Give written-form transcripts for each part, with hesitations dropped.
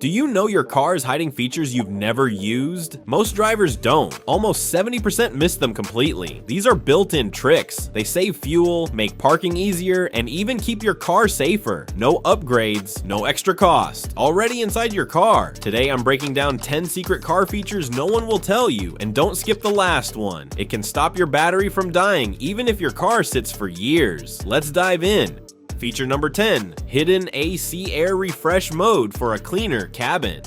Do you know your car is hiding features you've never used? Most drivers don't. Almost 70% miss them completely. These are built-in tricks. They save fuel, make parking easier, and even keep your car safer. No upgrades, no extra cost. Already inside your car. Today I'm breaking down 10 secret car features no one will tell you, and don't skip the last one. It can stop your battery from dying even if your car sits for years. Let's dive in. Feature number 10, hidden AC air refresh mode for a cleaner cabin.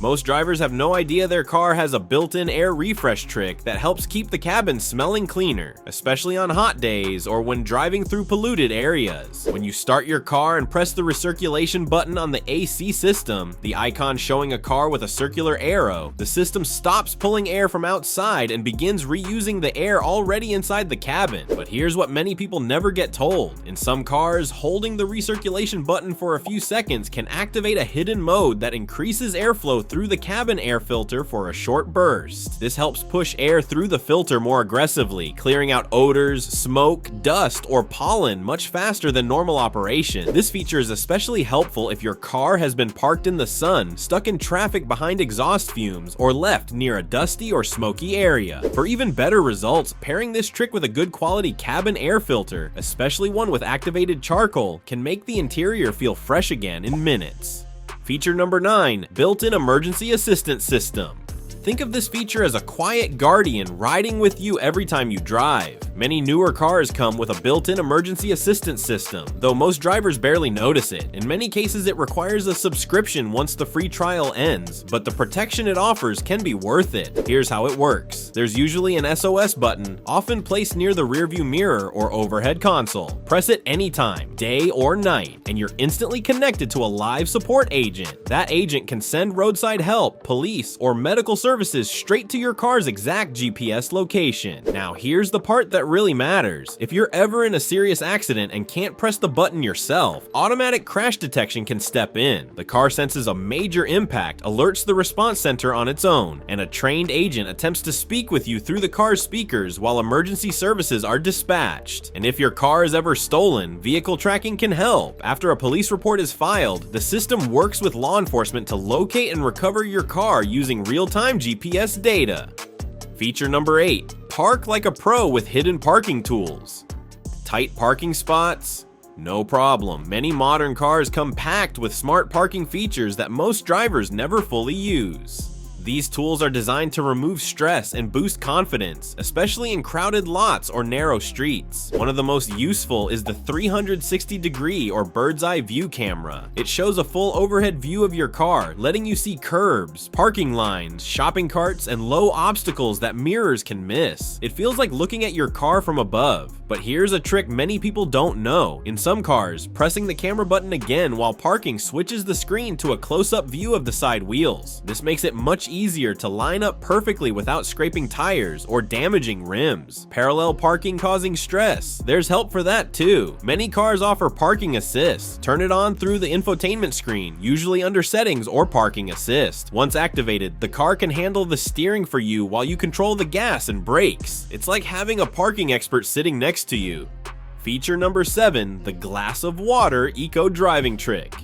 Most drivers have no idea their car has a built-in air refresh trick that helps keep the cabin smelling cleaner, especially on hot days or when driving through polluted areas. When you start your car and press the recirculation button on the AC system, the icon showing a car with a circular arrow, the system stops pulling air from outside and begins reusing the air already inside the cabin. But here's what many people never get told. In some cars, holding the recirculation button for a few seconds can activate a hidden mode that increases airflow through the cabin air filter for a short burst. This helps push air through the filter more aggressively, clearing out odors, smoke, dust, or pollen much faster than normal operation. This feature is especially helpful if your car has been parked in the sun, stuck in traffic behind exhaust fumes, or left near a dusty or smoky area. For even better results, pairing this trick with a good quality cabin air filter, especially one with activated charcoal, can make the interior feel fresh again in minutes. Feature number 9, built-in emergency assistance system. Think of this feature as a quiet guardian riding with you every time you drive. Many newer cars come with a built-in emergency assistance system, though most drivers barely notice it. In many cases, it requires a subscription once the free trial ends, but the protection it offers can be worth it. Here's how it works. There's usually an SOS button, often placed near the rearview mirror or overhead console. Press it anytime, day or night, and you're instantly connected to a live support agent. That agent can send roadside help, police, or medical services straight to your car's exact GPS location. Now here's the part that really matters. If you're ever in a serious accident and can't press the button yourself, automatic crash detection can step in. The car senses a major impact, alerts the response center on its own, and a trained agent attempts to speak with you through the car's speakers while emergency services are dispatched. And if your car is ever stolen, vehicle tracking can help. After a police report is filed, the system works with law enforcement to locate and recover your car using real-time GPS data. Feature number 8, park like a pro with hidden parking tools. Tight parking spots? No problem. Many modern cars come packed with smart parking features that most drivers never fully use. These tools are designed to remove stress and boost confidence, especially in crowded lots or narrow streets. One of the most useful is the 360-degree or bird's eye view camera. It shows a full overhead view of your car, letting you see curbs, parking lines, shopping carts, and low obstacles that mirrors can miss. It feels like looking at your car from above. But here's a trick many people don't know. In some cars, pressing the camera button again while parking switches the screen to a close-up view of the side wheels. This makes it much easier to line up perfectly without scraping tires or damaging rims. Parallel parking causing stress? There's help for that too. Many cars offer parking assist. Turn it on through the infotainment screen, usually under settings or parking assist. Once activated, the car can handle the steering for you while you control the gas and brakes. It's like having a parking expert sitting next to you. Feature number 7, the glass of water eco driving trick.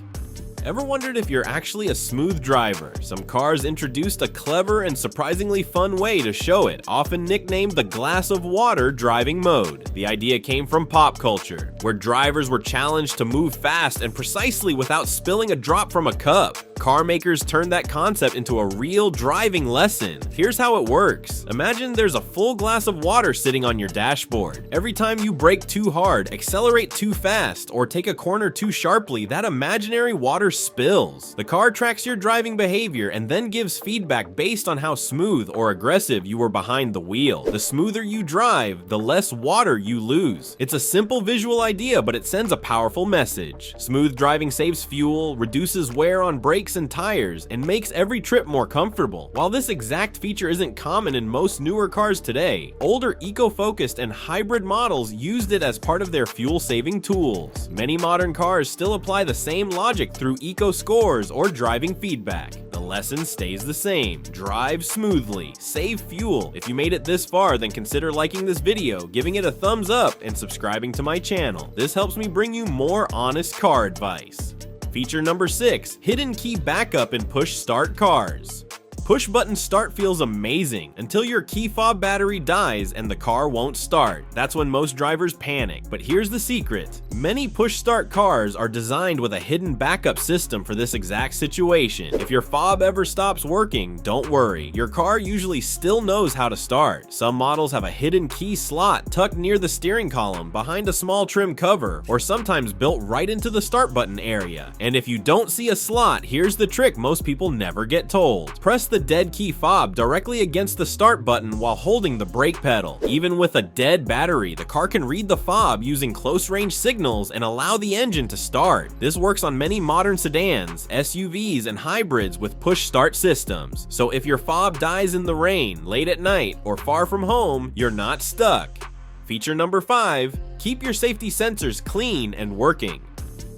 Ever wondered if you're actually a smooth driver? Some cars introduced a clever and surprisingly fun way to show it, often nicknamed the glass of water driving mode. The idea came from pop culture, where drivers were challenged to move fast and precisely without spilling a drop from a cup. Car makers turned that concept into a real driving lesson. Here's how it works. Imagine there's a full glass of water sitting on your dashboard. Every time you brake too hard, accelerate too fast, or take a corner too sharply, that imaginary water spills. The car tracks your driving behavior and then gives feedback based on how smooth or aggressive you were behind the wheel. The smoother you drive, the less water you lose. It's a simple visual idea, but it sends a powerful message. Smooth driving saves fuel, reduces wear on brakes and tires, and makes every trip more comfortable. While this exact feature isn't common in most newer cars today, older eco-focused and hybrid models used it as part of their fuel-saving tools. Many modern cars still apply the same logic through eco scores or driving feedback. The lesson stays the same. Drive smoothly, save fuel. If you made it this far, then consider liking this video, giving it a thumbs up, and subscribing to my channel. This helps me bring you more honest car advice. Feature number 6, hidden key backup in push start cars. Push button start feels amazing until your key fob battery dies and the car won't start. That's when most drivers panic. But here's the secret. Many push start cars are designed with a hidden backup system for this exact situation. If your fob ever stops working, don't worry. Your car usually still knows how to start. Some models have a hidden key slot tucked near the steering column behind a small trim cover, or sometimes built right into the start button area. And if you don't see a slot, here's the trick most people never get told. Press the dead key fob directly against the start button while holding the brake pedal. Even with a dead battery, the car can read the fob using close range signals and allow the engine to start. This works on many modern sedans, SUVs, and hybrids with push start systems. So if your fob dies in the rain, late at night, or far from home, you're not stuck. Feature number 5, keep your safety sensors clean and working.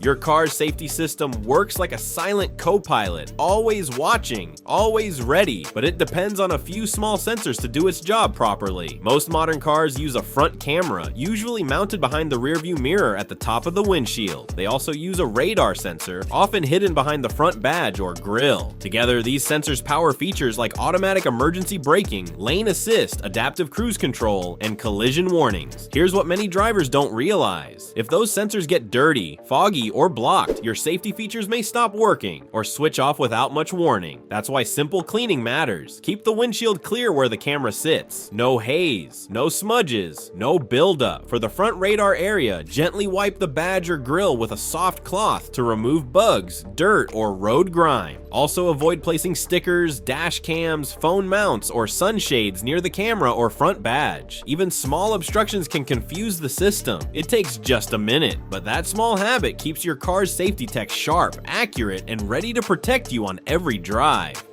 Your car's safety system works like a silent co-pilot, always watching, always ready, but it depends on a few small sensors to do its job properly. Most modern cars use a front camera, usually mounted behind the rearview mirror at the top of the windshield. They also use a radar sensor, often hidden behind the front badge or grille. Together, these sensors power features like automatic emergency braking, lane assist, adaptive cruise control, and collision warnings. Here's what many drivers don't realize. If those sensors get dirty, foggy, or blocked, your safety features may stop working or switch off without much warning. That's why simple cleaning matters. Keep the windshield clear where the camera sits. No haze, no smudges, no buildup. For the front radar area, gently wipe the badge or grille with a soft cloth to remove bugs, dirt, or road grime. Also avoid placing stickers, dash cams, phone mounts, or sunshades near the camera or front badge. Even small obstructions can confuse the system. It takes just a minute, but that small habit keeps your car's safety tech sharp, accurate, and ready to protect you on every drive.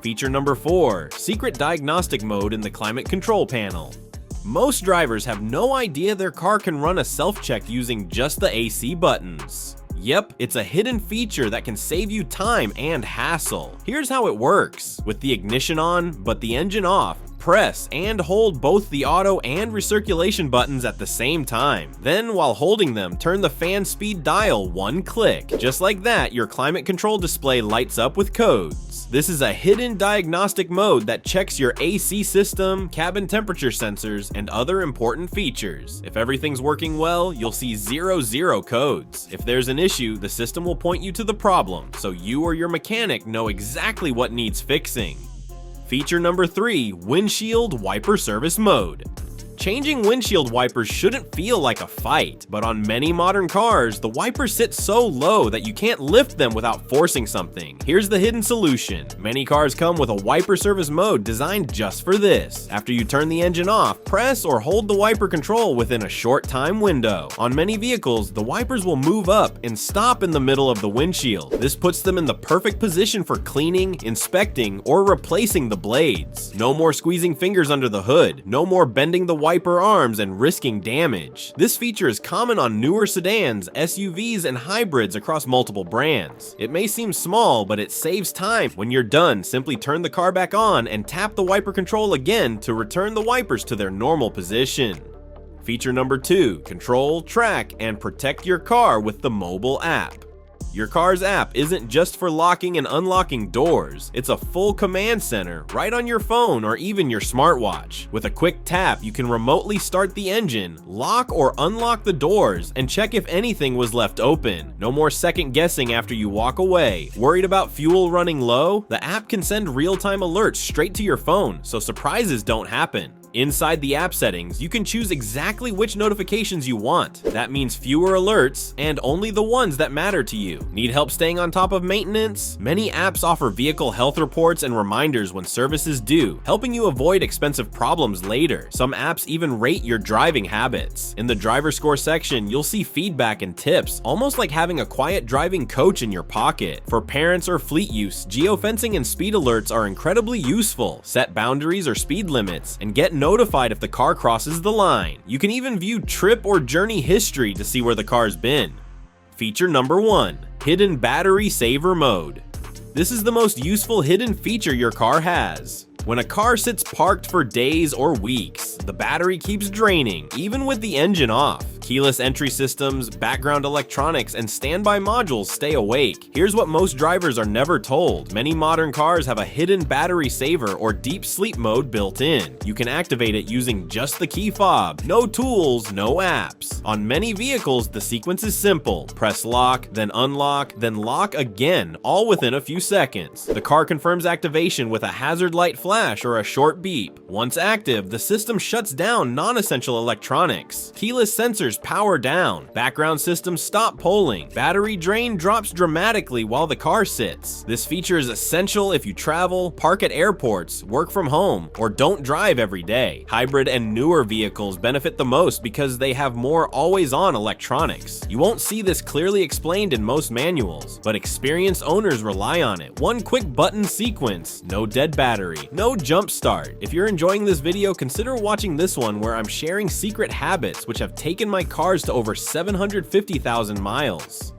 Feature number 4, secret diagnostic mode in the climate control panel. Most drivers have no idea their car can run a self-check using just the AC buttons. Yep, it's a hidden feature that can save you time and hassle. Here's how it works. With the ignition on, but the engine off, press and hold both the auto and recirculation buttons at the same time. Then, while holding them, turn the fan speed dial one click. Just like that, your climate control display lights up with codes. This is a hidden diagnostic mode that checks your AC system, cabin temperature sensors, and other important features. If everything's working well, you'll see 00 codes. If there's an issue, the system will point you to the problem, so you or your mechanic know exactly what needs fixing. Feature number 3, windshield wiper service mode. Changing windshield wipers shouldn't feel like a fight, but on many modern cars, the wipers sit so low that you can't lift them without forcing something. Here's the hidden solution. Many cars come with a wiper service mode designed just for this. After you turn the engine off, press or hold the wiper control within a short time window. On many vehicles, the wipers will move up and stop in the middle of the windshield. This puts them in the perfect position for cleaning, inspecting, or replacing the blades. No more squeezing fingers under the hood. No more bending the wiper arms and risking damage. This feature is common on newer sedans, SUVs, and hybrids across multiple brands. It may seem small, but it saves time. When you're done, simply turn the car back on and tap the wiper control again to return the wipers to their normal position. Feature number 2, control, track, and protect your car with the mobile app. Your car's app isn't just for locking and unlocking doors, it's a full command center right on your phone or even your smartwatch. With a quick tap, you can remotely start the engine, lock or unlock the doors, and check if anything was left open. No more second guessing after you walk away. Worried about fuel running low? The app can send real-time alerts straight to your phone, so surprises don't happen. Inside the app settings, you can choose exactly which notifications you want. That means fewer alerts and only the ones that matter to you. Need help staying on top of maintenance? Many apps offer vehicle health reports and reminders when service is due, helping you avoid expensive problems later. Some apps even rate your driving habits. In the driver score section, you'll see feedback and tips, almost like having a quiet driving coach in your pocket. For parents or fleet use, geofencing and speed alerts are incredibly useful. Set boundaries or speed limits, and get notified if the car crosses the line. You can even view trip or journey history to see where the car's been. Feature number 1, hidden battery saver mode. This is the most useful hidden feature your car has. When a car sits parked for days or weeks, the battery keeps draining, even with the engine off. Keyless entry systems, background electronics, and standby modules stay awake. Here's what most drivers are never told. Many modern cars have a hidden battery saver or deep sleep mode built in. You can activate it using just the key fob. No tools, no apps. On many vehicles, the sequence is simple. Press lock, then unlock, then lock again, all within a few seconds. The car confirms activation with a hazard light flash or a short beep. Once active, the system shuts down non-essential electronics. Keyless sensors power down. Background systems stop polling. Battery drain drops dramatically while the car sits. This feature is essential if you travel, park at airports, work from home, or don't drive every day. Hybrid and newer vehicles benefit the most because they have more always-on electronics. You won't see this clearly explained in most manuals, but experienced owners rely on it. One quick button sequence, no dead battery, no jump start. If you're enjoying this video, consider watching this one where I'm sharing secret habits which have taken my cars to over 750,000 miles.